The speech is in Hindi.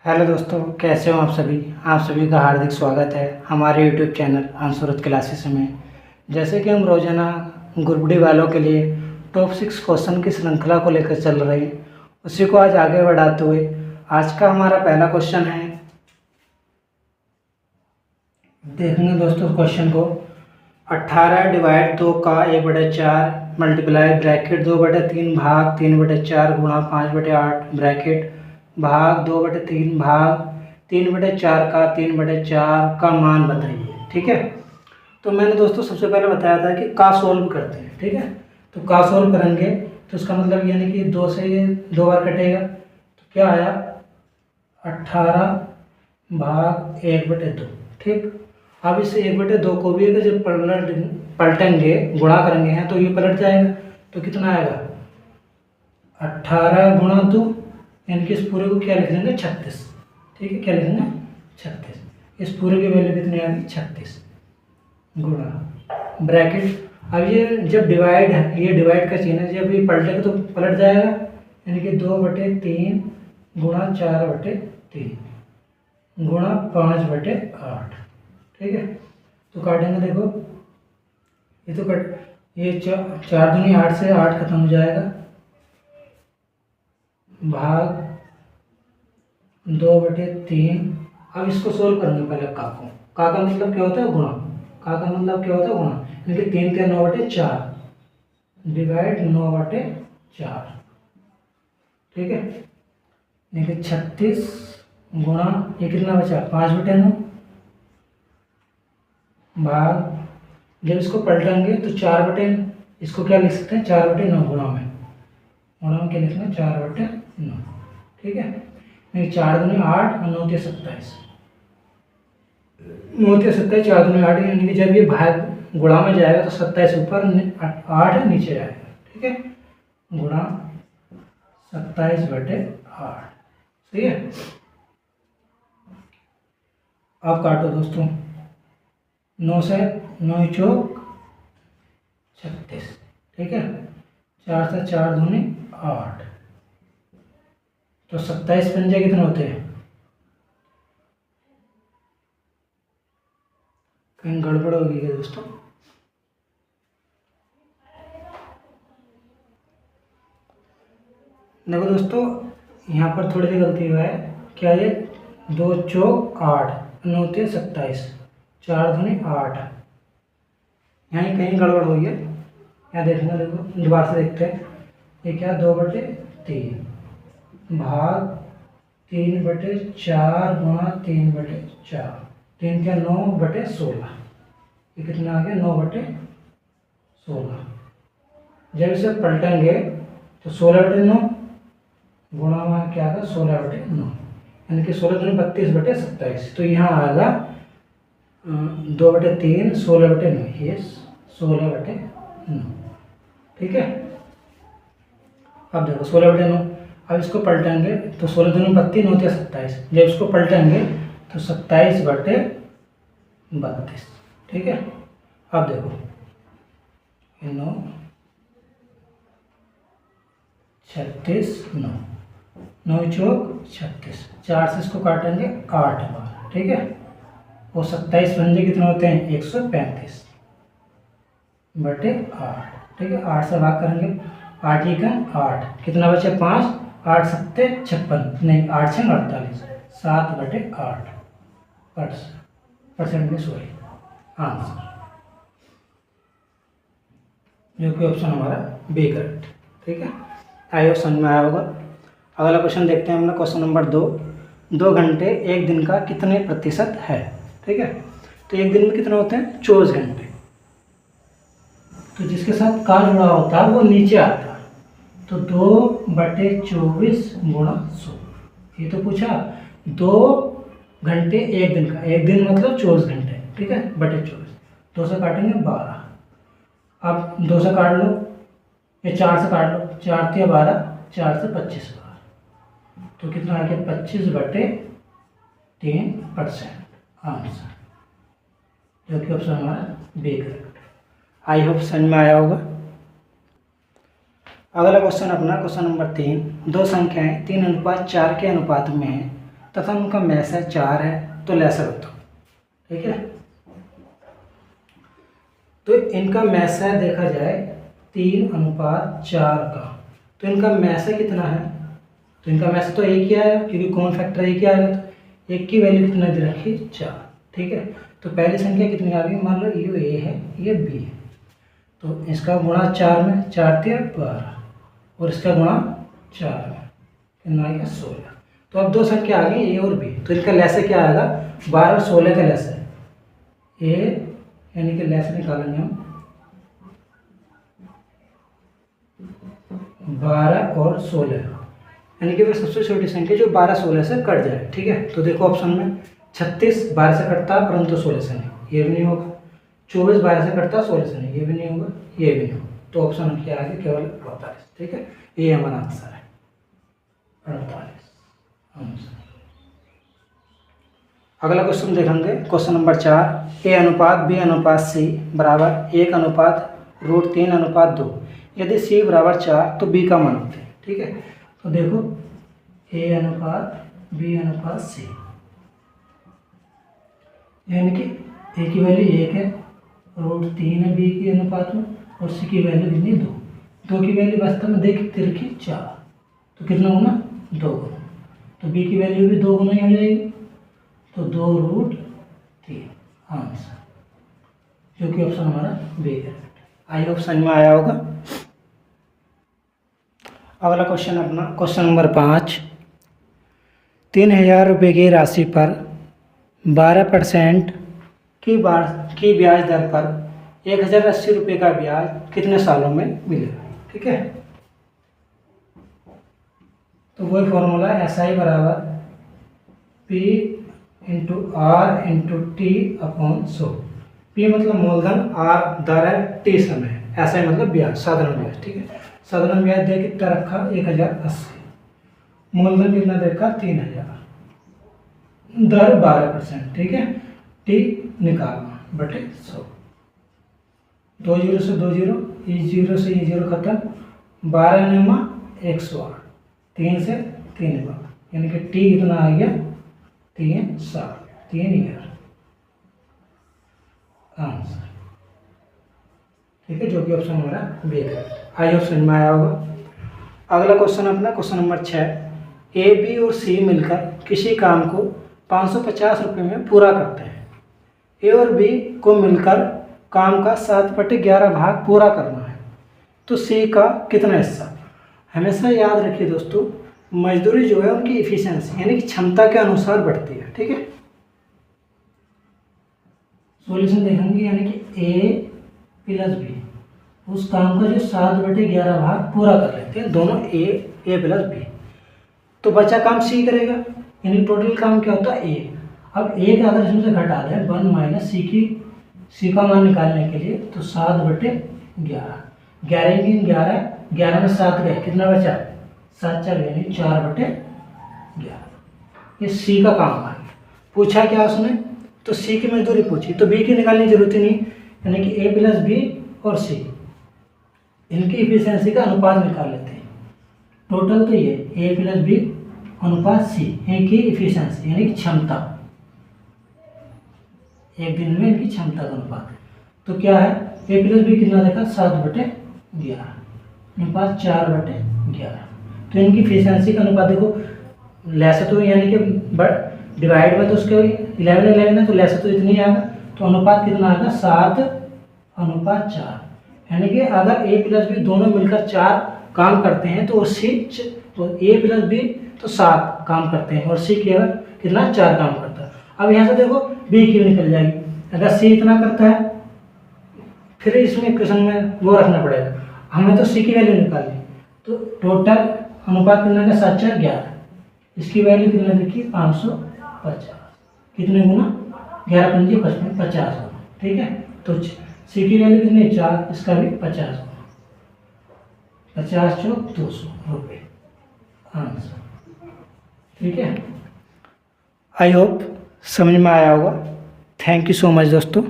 हेलो दोस्तों, कैसे हो आप सभी का हार्दिक स्वागत है हमारे यूट्यूब चैनल अंशुरत क्लासेस में। जैसे कि हम रोजाना ग्रुप डी वालों के लिए टॉप 6 क्वेश्चन की श्रृंखला को लेकर चल रहे हैं, उसी को आज आगे बढ़ाते हुए आज का हमारा पहला क्वेश्चन है। देखेंगे दोस्तों क्वेश्चन को। 18 डिवाइड 2 का 1/4 मल्टीप्लाई ब्रैकेट 2/3 भाग 3/4 गुणा 5/8 ब्रैकेट भाग 2/3 भाग 3/4 का 3/4 का मान बताइए। ठीक है, तो मैंने दोस्तों सबसे पहले बताया था कि का सोल्व करते हैं। ठीक है, तो का सोल्व करेंगे तो इसका मतलब यानी कि 2 से ये 2 बार कटेगा, तो क्या आया 18 भाग 1/2। ठीक, अब इस 1/2 को भी अगर जब पलटेंगे गुणा करेंगे हैं तो ये पलट जाएगा, तो कितना आएगा 18 गुणा 2, यानी कि इस पूरे को क्या लिख लेंगे 36। ठीक है, क्या लिखेंगे 36। इस पूरे की वैल्यू कितनी आ गई 36 गुणा ब्रैकेट। अब ये जब डिवाइड है, ये डिवाइड का चिन्ह है, जब ये पलटेगा तो पलट जाएगा, यानी कि 2/3 गुणा 4/3 गुणा 5/8। ठीक है, तो काटेंगे, देखो ये तो कट, ये 4 दूनी 8 से 8 खत्म हो जाएगा, भाग 2/3। अब इसको सोल्व करेंगे पहले का मतलब क्या होता है गुणा, का मतलब क्या होता है गुणा, यानी कि 3 3 9/4 डिवाइड 9/4। ठीक है, यानी कि 36 गुणा ये कितना बचा 5/9 भाग, जब इसको पलटेंगे तो 4/9, इसको क्या लिख सकते हैं 4/9 गुणा में क्या लिखना है 4/9। ठीक है, नहीं 4 दूनी 8 और 9 3 27, 9 3 27, 4 दूनी 8, यानी कि जब ये भाग गुणा में जाएगा तो 27 ऊपर 8 नीचे आएगा। ठीक है, गुणा 27/8। सही है, अब काटो दोस्तों, 9 से 9 चौक 36। ठीक है, 4 से 4 दूनी 8, तो 27 पंजे कितने होते हैं, कहीं गड़बड़ होगी क्या दोस्तों। देखो दोस्तों, यहाँ पर थोड़ी सी गलती हुआ है, क्या ये 2 चौक 8, 9 3 27, 4 दूनी 8, यहाँ कहीं गड़बड़ हुई है। यहाँ देखना, देखो दोबारा से देखते हैं, ये क्या 2/3 भाग 3/4 गुणा 3/4, 3 क्या 9/16, ये कितना आ गया 9/16। जब इसे पलटेंगे तो 16/9 गुणा में क्या आएगा 16/9, यानी कि 16 दूनी 32/27, तो यहाँ आएगा 2/3 16/9, ये 16/9। ठीक है, अब देखो 16/9, अब इसको पलटेंगे तो 16 दूनी 32, 9 3 27, जब इसको पलटेंगे तो 27/32। ठीक है, अब देखो 9 36 9 9 चौक 36, 4 से इसको काटेंगे 8 बार। ठीक है, वो 27 पंजे कितने होते हैं 135/8। ठीक है, 8 से भाग करेंगे, 8 ही का 8, कितना बचे 5, 8 7 56, नहीं 8 6 48, 7/8 परसेंट में, सॉरी आंसर, जो कि ऑप्शन हमारा बी करेक्ट। ठीक है, आई होप समझ में आया होगा। अगला क्वेश्चन देखते हैं हम लोग, क्वेश्चन नंबर 2। 2 घंटे एक दिन का कितने प्रतिशत है। ठीक है, तो एक दिन में कितने होते हैं 24 घंटे, तो जिसके साथ का जुड़ा होता है वो नीचे आता है, तो 2/24 गुणा 100। ये तो पूछा 2 घंटे एक दिन का, एक दिन मतलब 24 घंटे। ठीक है, /24, 2 से काटेंगे 12, अब 2 से काट लो, ये 4 से काट लो, 4 3 12, 4 से 25 बार, तो कितना आ गया 25/3% आंसर, जो कि ऑप्शन हमारा बी करेक्ट। आई होप समझ में आया होगा। अगला क्वेश्चन अपना क्वेश्चन नंबर 3। 2 संख्याएं 3:4 के अनुपात में हैं, तथा उनका मैस है 4 है तो लेसर बताओ। ठीक है, तो इनका मैस है देखा जाए 3:4 का, तो इनका मैस है कितना है, तो इनका मैस तो एक ही आया क्योंकि कॉमन फैक्टर एक ही आएगा, तो एक की वैल्यू कितना दे रखी 4। ठीक है, तो पहली संख्या कितनी आ गई, मान लो ये ए है ये बी है, तो इसका गुणा 4 में 4 × 12 और इसका गुणा 4 में कितना आएगा 16। तो अब दो संख्या आ गई ए और बी, तो इनका लेसर क्या आएगा 12 और 16 का लेसर ए, यानी कि लेसर निकालेंगे हम 12 और 16, यानी कि वह सबसे छोटी संख्या जो 12-16 से कट जाए। ठीक है, तो देखो ऑप्शन में 36 12 से कटता है परंतु 16 से नहीं, ये भी नहीं होगा। 24 12 से कटता है 16 से नहीं, ये भी नहीं होगा, ये भी नहीं होगा। तो ऑप्शन क्या आ गया केवल 48। ठीक है, ये हमारा आंसर है 48 आंसर। अगला क्वेश्चन देखेंगे, क्वेश्चन नंबर 4, A/B/C बराबर 1/√3/2। यदि C बराबर 4 तो B का मान होते हैं। ठीक है, तो देखो A/B/C, यानी कि A की वैल्यू 1 है, √3 है B के अनुपात में, और C की वैल्यू कितनी 2 की वैल्यू वास्तव में देखते रखी 4, तो कितना होना 2 गुना, तो B की वैल्यू भी 2 गुना ही हो जाएगी, तो 2√3 आंसर, जो कि ऑप्शन हमारा बी है। आई होप समझ में आया होगा। अगला क्वेश्चन अपना क्वेश्चन नंबर 5, 3000 रुपये की राशि पर 12% की ब्याज दर पर 1080 रुपये का ब्याज कितने सालों में मिलेगा। ठीक है, तो वही फॉर्मूला SI बराबर P × R × T/100। P मतलब मूलधन, R दर है, T समय है, SI मतलब ब्याज, साधारण ब्याज। ठीक है, साधारण ब्याज दे कितना रखा 1080, मूलधन कितना देखा 3000, दर 12%। ठीक है, T निकालना बटे 100, 2 0 से 2 0, इस 0 से ये 0 खत्म, 12 9 108, 3 से 3 बार, यानी कि T कितना आ गया 3 ईयर आंसर। ठीक है, जो कि ऑप्शन हमारा बी है। आई होप समझ में आया होगा। अगला क्वेश्चन अपना क्वेश्चन नंबर 6, A B और C मिलकर किसी काम को 550 रुपये में पूरा करते हैं। A और B को मिलकर काम का 7/11 भाग पूरा करना है, तो C का कितना हिस्सा। हमेशा याद रखिए दोस्तों, मजदूरी जो है उनकी इफिशिएंसी यानी कि क्षमता के अनुसार बढ़ती है। ठीक है, सॉल्यूशन देखेंगे, यानी कि A + B उस काम का जो 7/11 भाग पूरा कर लेते हैं, दोनों A + B, तो बचा काम C करेगा, यानी टोटल काम क्या होता है A। अब A का अगर इसमें से घटा दें 1 - C का मान निकालने के लिए, तो 7/11, 11 × 11, 11 में 7 गए, कितना बचा 7 4 यानी 4/11। ये C का काम है। पूछा क्या उसने, तो C की मजदूरी पूछी, तो B की निकालने की जरूरत ही नहीं, यानी कि A + B और C इनकी इफिशिएंसी का अनुपात निकाल लेते हैं। टोटल तो ये A + B अनुपात C, इनकी इफिशिएंसी यानी कि क्षमता, एक दिन में इनकी क्षमता का अनुपात, तो क्या है A + B कितना देखा 7/11 अनुपात 4/11, तो इनकी इफिशिएंसी का अनुपात देखो, लेसा तो यानी कि डिवाइड में तो उसके 11 है, तो लेसा तो इतनी आएगा, तो अनुपात कितना आएगा 7/4, यानी कि अगर A + B दोनों मिलकर 4 काम करते हैं तो A + B तो 7 काम करते हैं और C केवल कितना 4 काम करता है। अब यहाँ से देखो B की निकल जाएगी, अगर C इतना करता है फिर इसमें इक्वेशन में वो रखना पड़ेगा, हमें तो C की वैल्यू निकालनी, तो टोटल अनुपात कितना है 7 4 11, इसकी वैल्यू कितना देखिए 550, कितने गुना 11 × 5 = 50 गुना। ठीक है, तो C की वैल्यू कितनी 4, इसका भी 50 गुना, 50 × 4 200 रुपये आंसर। ठीक है, आई होप समझ में आया होगा। थैंक यू सो मच दोस्तों।